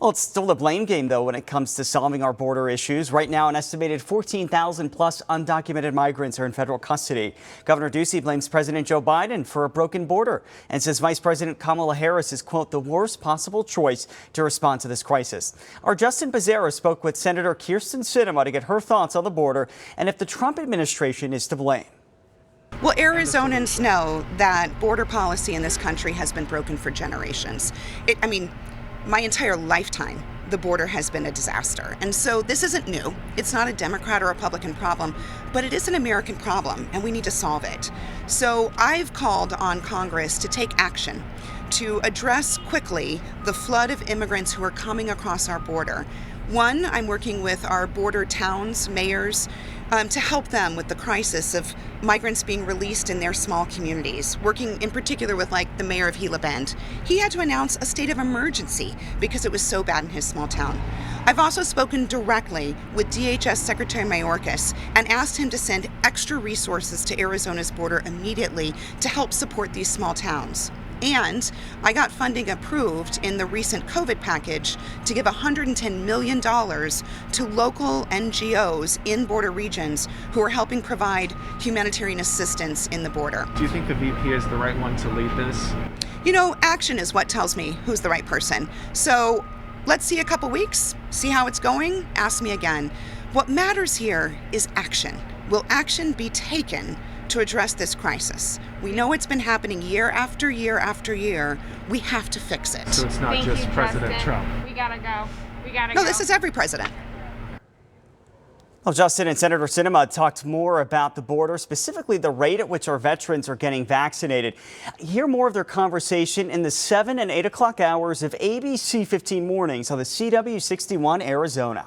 Well, it's still the blame game, though, when it comes to solving our border issues. Right now, an estimated 14,000 plus undocumented migrants are in federal custody. Governor Ducey blames President Joe Biden for a broken border and says Vice President Kamala Harris is, quote, the worst possible choice to respond to this crisis. Our Justin Becerra spoke with Senator Kyrsten Sinema to get her thoughts on the border and if the Trump administration is to blame. Well, Arizonans know that border policy in this country has been broken for generations. My entire lifetime, the border has been a disaster. And so this isn't new. It's not a Democrat or Republican problem, but it is an American problem, and we need to solve it. So I've called on Congress to take action to address quickly the flood of immigrants who are coming across our border. One, I'm working with our border towns, mayors, to help them with the crisis of migrants being released in their small communities, working in particular with the mayor of Gila Bend. He had to announce a state of emergency because it was so bad in his small town. I've also spoken directly with DHS Secretary Mayorkas and asked him to send extra resources to Arizona's border immediately to help support these small towns. And I got funding approved in the recent COVID package to give $110 million to local NGOs in border regions who are helping provide humanitarian assistance in the border. Do you think the VP is the right one to lead this? Action is what tells me who's the right person. So let's see a couple weeks, see how it's going, ask me again. What matters here is action. Will action be taken to address this crisis? We know it's been happening year after year after year. We have to fix it. So it's not just President Trump. We gotta go. No, this is every president. Well, Justin and Senator Sinema talked more about the border, specifically the rate at which our veterans are getting vaccinated. Hear more of their conversation in the 7 and 8 o'clock hours of ABC 15 mornings on the CW 61 Arizona.